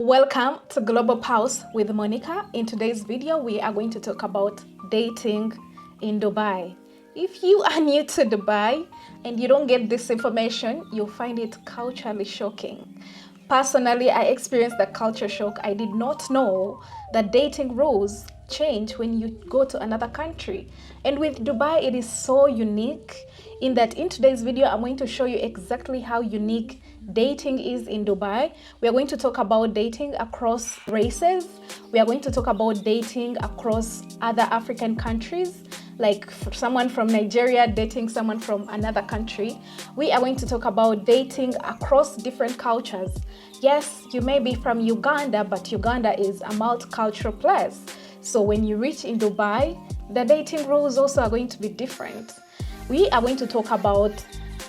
Welcome to Global Pulse with Monica. In today's video, we are going to talk about dating in Dubai. If you are new to Dubai and you don't get this information, you'll find it culturally shocking. Personally, I experienced the culture shock. I did not know that dating rules change when you go to another country. And with Dubai, it is so unique in that in today's video, I'm going to show you exactly how unique dating is in Dubai. We are going to talk about dating across races. We are going to talk about dating across other African countries, like someone from Nigeria dating someone from another country. We are going to talk about dating across different cultures. Yes, you may be from Uganda, but Uganda is a multicultural place. So when you reach in Dubai, the dating rules also are going to be different. We are going to talk about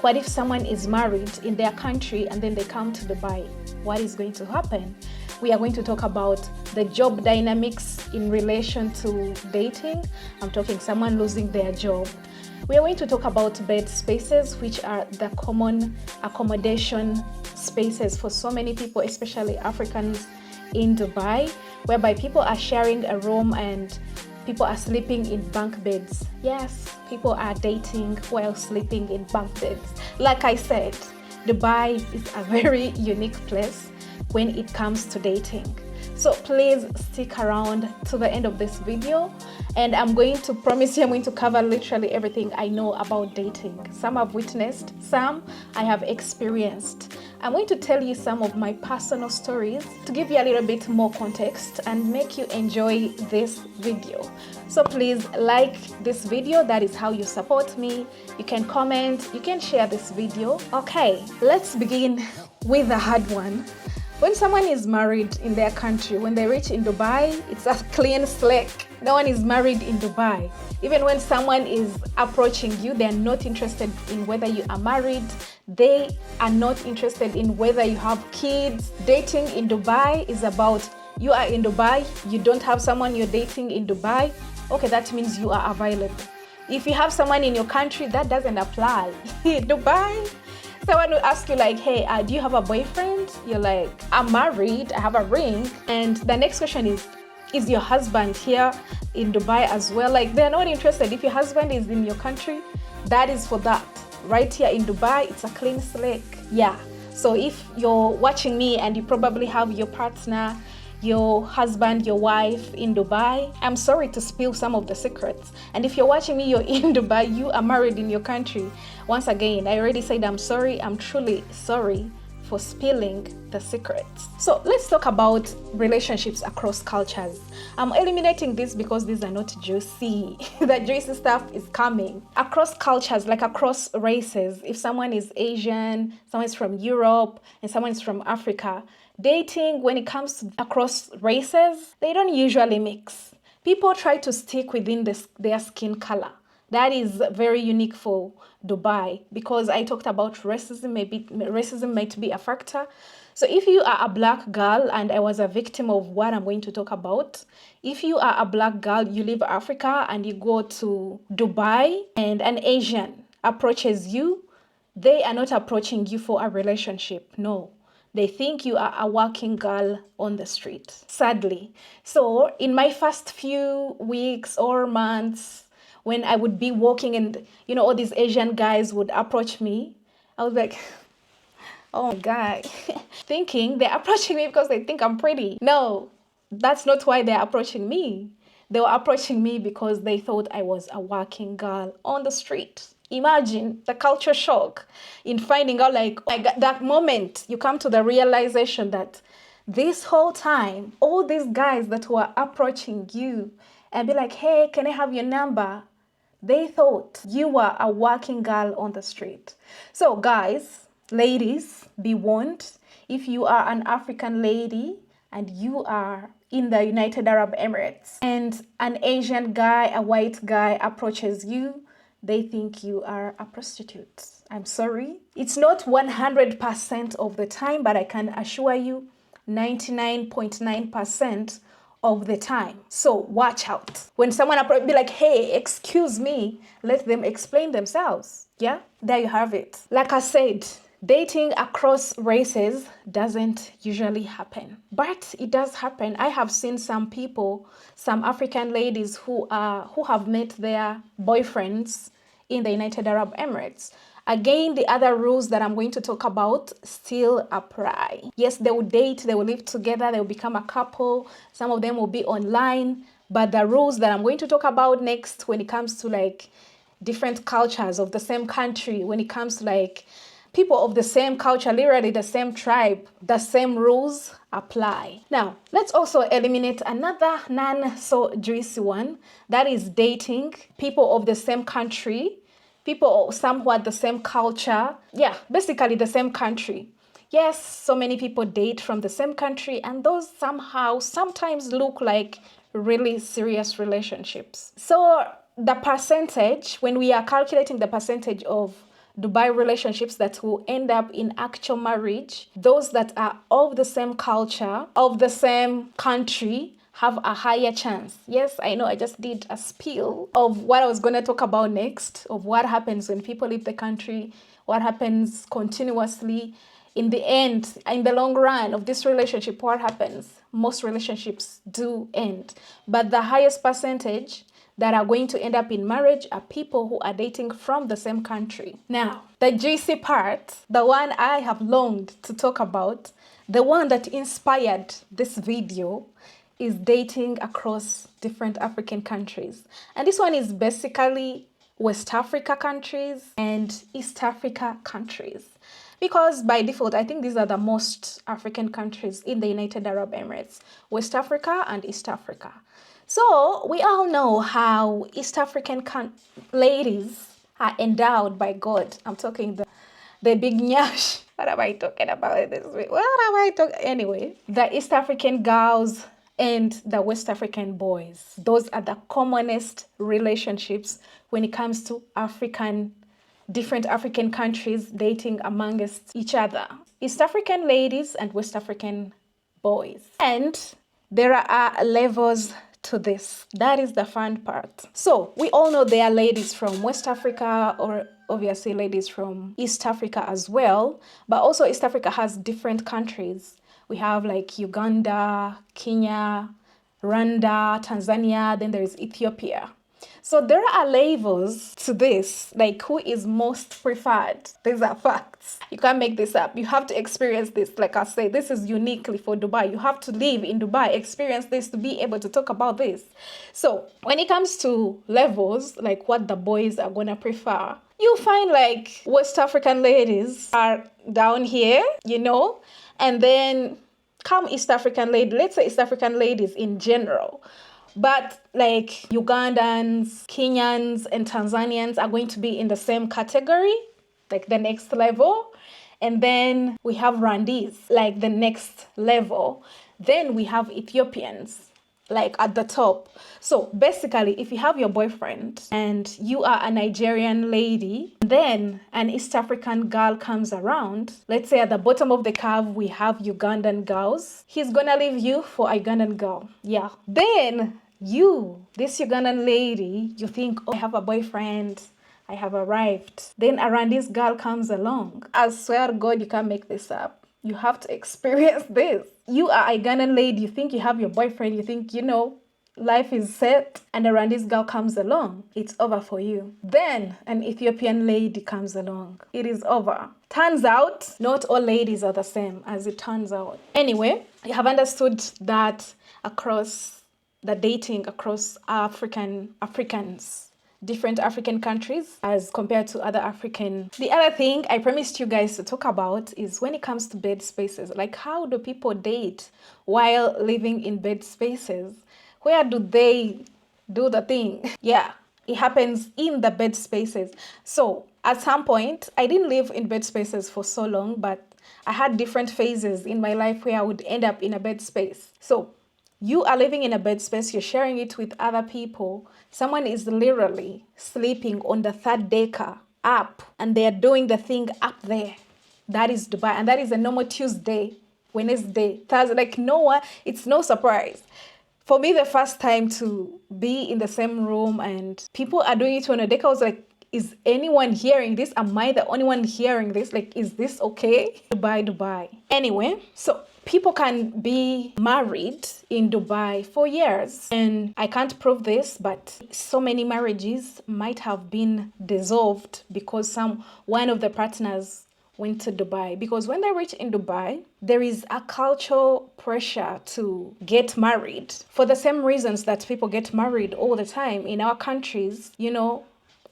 what if someone is married in their country and then they come to Dubai? What is going to happen? We are going to talk about the job dynamics in relation to dating. I'm talking someone losing their job. We are going to talk about bed spaces, which are the common accommodation spaces for so many people, especially Africans in Dubai, whereby people are sharing a room and people are sleeping in bunk beds. Yes, people are dating while sleeping in bunk beds. Like I said, Dubai is a very unique place when it comes to dating. So please stick around to the end of this video, and I'm going to promise you I'm going to cover literally everything I know about dating. Some I've witnessed, some I have experienced. I'm going to tell you some of my personal stories to give you a little bit more context and make you enjoy this video. So please like this video. That is how you support me. You can comment, you can share this video. Okay, let's begin with the hard one. When someone is married in their country, when they reach in Dubai, it's a clean slate. No one is married in Dubai. Even when someone is approaching you, they are not interested in whether you are married. They are not interested in whether you have kids. Dating in Dubai is about you are in Dubai, you don't have someone you're dating in Dubai. Okay, that means you are available. If you have someone in your country, that doesn't apply. Dubai, someone will ask you like, hey, do you have a boyfriend? You're like, I'm married, I have a ring. And the next question is your husband here in Dubai as well? Like, they're not interested. If your husband is in your country, that is for that. Right here in Dubai, it's a clean slate. Yeah. So if you're watching me and you probably have your partner, your husband, your wife in Dubai, I'm sorry to spill some of the secrets. And if you're watching me, you're in Dubai, you are married in your country. Once again, I already said I'm sorry. I'm truly sorry for spilling the secrets. So let's talk about relationships across cultures. I'm eliminating this because these are not juicy. The juicy stuff is coming. Across cultures, like across races, if someone is Asian, someone is from Europe, and someone is from Africa, dating, when it comes to across races, they don't usually mix. People try to stick within their skin color. That is very unique for Dubai because I talked about racism. Maybe racism might be a factor. So if you are a black girl, and I was a victim of what I'm going to talk about, if you are a black girl, you leave Africa and you go to Dubai and an Asian approaches you, they are not approaching you for a relationship. No. They think you are a working girl on the street, sadly. So in my first few weeks or months, when I would be walking and, all these Asian guys would approach me, I was like, oh my God, thinking they're approaching me because they think I'm pretty. No, that's not why they're approaching me. They were approaching me because they thought I was a working girl on the street. Imagine the culture shock in finding out, like, oh my God, that moment you come to the realization that this whole time, all these guys that were approaching you and be like, hey, can I have your number? They thought you were a working girl on the street. So guys, ladies, be warned. If you are an African lady and you are in the United Arab Emirates and an Asian guy, a white guy approaches you, they think you are a prostitute. I'm sorry. It's not 100% of the time, but I can assure you 99.9% of the time. So watch out. When someone be like, hey, excuse me, let them explain themselves. Yeah, there you have it. Like I said, dating across races doesn't usually happen, but it does happen. I have seen some people, some African ladies who have met their boyfriends in the United Arab Emirates. Again, the other rules that I'm going to talk about still apply. Yes, they will date, they will live together, they will become a couple. Some of them will be online, but the rules that I'm going to talk about next, when it comes to like different cultures of the same country, when it comes to like people of the same culture, literally the same tribe, the same rules apply. Now, let's also eliminate another non-so juicy one, that is dating people of the same country, people somewhat the same culture. Yeah, basically the same country. Yes, so many people date from the same country, and those somehow sometimes look like really serious relationships. So the percentage, when we are calculating the percentage of Dubai relationships that will end up in actual marriage, those that are of the same culture, of the same country, have a higher chance. Yes, I know I just did a spiel of what I was going to talk about next, of what happens when people leave the country, what happens continuously. In the end, in the long run of this relationship, what happens? Most relationships do end. But the highest percentage that are going to end up in marriage are people who are dating from the same country. Now, the juicy part, the one I have longed to talk about, the one that inspired this video, is dating across different African countries. And this one is basically West Africa countries and East Africa countries. Because by default, I think these are the most African countries in the United Arab Emirates, West Africa and East Africa. So we all know how East African ladies are endowed by God. I'm talking the big nyash. What am I talking about this week? What am I talking? Anyway, the East African girls and the West African boys. Those are the commonest relationships when it comes to different African countries dating amongst each other. East African ladies and West African boys. And there are levels to this. That is the fun part. So we all know there are ladies from West Africa, or obviously ladies from East Africa as well, but also East Africa has different countries. We have like Uganda, Kenya, Rwanda, Tanzania, then there is Ethiopia. So there are levels to this, like who is most preferred. These are facts. You can't make this up. You have to experience this. Like I say, this is uniquely for Dubai. You have to live in Dubai, experience this to be able to talk about this. So when it comes to levels, like what the boys are going to prefer, you find like West African ladies are down here, and then come East African ladies, let's say East African ladies in general. But like Ugandans, Kenyans, and Tanzanians are going to be in the same category, like the next level. And then we have Rwandese, like the next level. Then we have Ethiopians, like at the top. So basically, if you have your boyfriend and you are a Nigerian lady, then an East African girl comes around. Let's say at the bottom of the curve, we have Ugandan girls. He's gonna leave you for a Ugandan girl. Yeah. Then this Ugandan lady, you think, oh, I have a boyfriend. I have arrived. Then a Rwandese girl comes along. I swear to God, you can't make this up. You have to experience this. You are a Ghanaian lady, you think you have your boyfriend, you think, life is set, and a Rwandese girl comes along. It's over for you. Then an Ethiopian lady comes along. It is over. Turns out, not all ladies are the same, as it turns out. Anyway, you have understood that across the dating across Africans, different African countries as compared to other African. The other thing I promised you guys to talk about is when it comes to bed spaces. Like, how do people date while living in bed spaces? Where do they do the thing? Yeah, it happens in the bed spaces. So at some point, I didn't live in bed spaces for so long, but I had different phases in my life where I would end up in a bed space. So you are living in a bed space, you're sharing it with other people. Someone is literally sleeping on the third decker up, and they're doing the thing up there. That is Dubai, and that is a normal Tuesday, Wednesday, Thursday. Like, no one, it's no surprise. For me, the first time to be in the same room and people are doing it on a deck, I was like, Is anyone hearing this? Am I the only one hearing this? Like, is this okay? Dubai. Anyway, so people can be married in Dubai for years. And I can't prove this, but so many marriages might have been dissolved because one of the partners went to Dubai. Because when they reach in Dubai, there is a cultural pressure to get married for the same reasons that people get married all the time in our countries.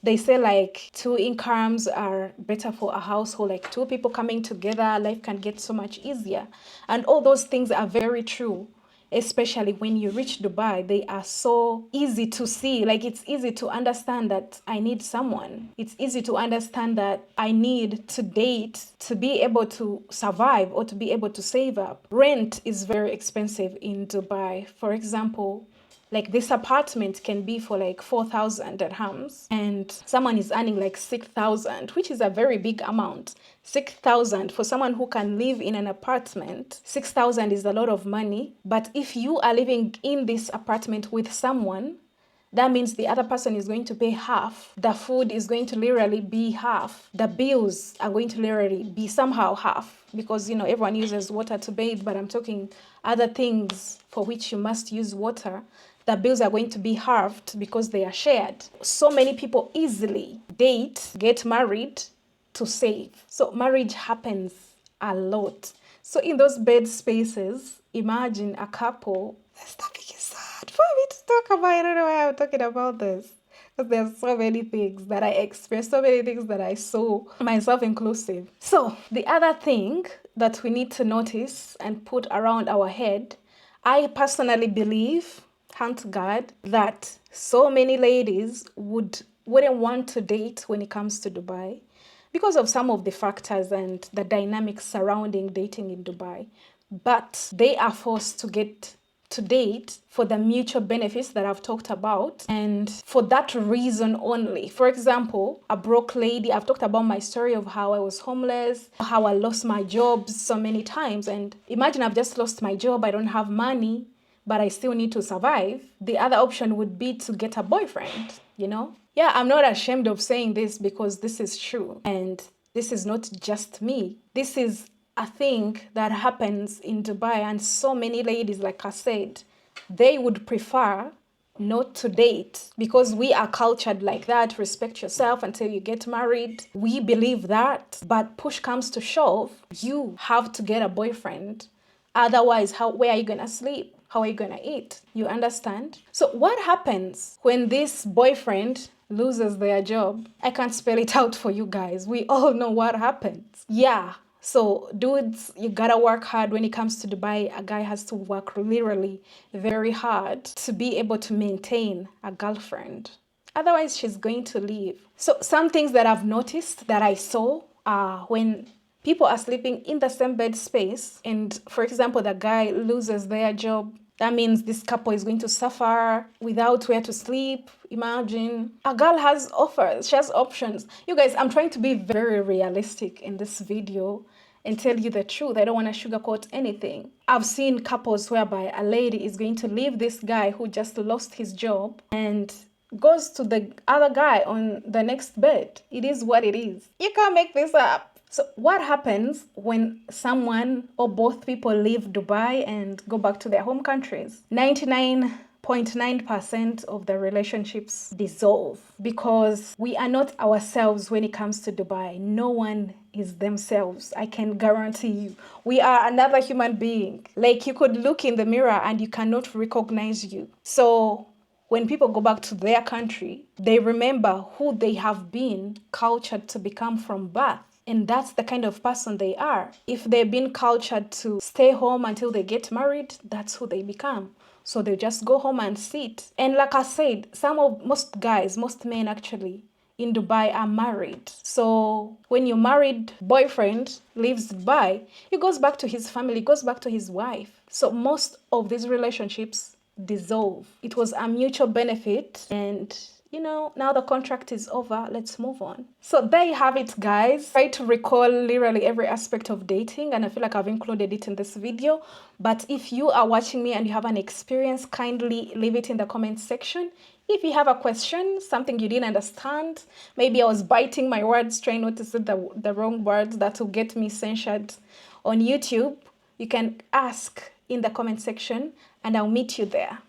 They say like 2 incomes are better for a household, like 2 people coming together, life can get so much easier. And all those things are very true. Especially when you reach Dubai, they are so easy to see. Like, it's easy to understand that I need someone. It's easy to understand that I need to date to be able to survive or to be able to save up. Rent is very expensive in Dubai. For example, like this apartment can be for like 4,000 dirhams and someone is earning like 6,000, which is a very big amount. 6,000 for someone who can live in an apartment. 6,000 is a lot of money. But if you are living in this apartment with someone, that means the other person is going to pay half. The food is going to literally be half. The bills are going to literally be somehow half because, everyone uses water to bathe, but I'm talking other things for which you must use water. The bills are going to be halved because they are shared. So many people easily date, get married to save. So marriage happens a lot. So in those bed spaces, imagine a couple. This topic is sad for me to talk about. I don't know why I'm talking about this. Because there's so many things that I experienced, so many things that I saw, myself inclusive. So the other thing that we need to notice and put around our head, I personally believe, thank God, that so many ladies wouldn't want to date when it comes to Dubai because of some of the factors and the dynamics surrounding dating in Dubai. But they are forced to date for the mutual benefits that I've talked about and for that reason only. For example, a broke lady, I've talked about my story of how I was homeless, how I lost my job so many times. And imagine I've just lost my job, I don't have money, but I still need to survive. The other option would be to get a boyfriend, Yeah, I'm not ashamed of saying this because this is true. And this is not just me. This is a thing that happens in Dubai. And so many ladies, like I said, they would prefer not to date because we are cultured like that. Respect yourself until you get married. We believe that. But push comes to shove, you have to get a boyfriend. Otherwise, where are you going to sleep? How are you going to eat? You understand? So what happens when this boyfriend loses their job? I can't spell it out for you guys. We all know what happens. Yeah. So dudes, you gotta work hard when it comes to Dubai. A guy has to work literally very hard to be able to maintain a girlfriend. Otherwise, she's going to leave. So some things that I've noticed that I saw are when people are sleeping in the same bed space and, for example, the guy loses their job. That means this couple is going to suffer without where to sleep. Imagine. A girl has offers. She has options. You guys, I'm trying to be very realistic in this video and tell you the truth. I don't want to sugarcoat anything. I've seen couples whereby a lady is going to leave this guy who just lost his job and goes to the other guy on the next bed. It is what it is. You can't make this up. So what happens when someone or both people leave Dubai and go back to their home countries? 99.9% of the relationships dissolve because we are not ourselves when it comes to Dubai. No one is themselves. I can guarantee you. We are another human being. Like, you could look in the mirror and you cannot recognize you. So when people go back to their country, they remember who they have been cultured to become from birth. And that's the kind of person they are. If they've been cultured to stay home until they get married, that's who they become. So they just go home and sit. And like I said, most men actually in Dubai are married. So when your married boyfriend leaves Dubai, he goes back to his family, goes back to his wife. So most of these relationships dissolve. It was a mutual benefit and now the contract is over. Let's move on. So there you have it, guys. Try to recall literally every aspect of dating, and I feel like I've included it in this video. But if you are watching me and you have an experience, kindly leave it in the comment section. If you have a question, something you didn't understand, maybe I was biting my words trying not to say the wrong words that will get me censured on YouTube, you can ask in the comment section and I'll meet you there.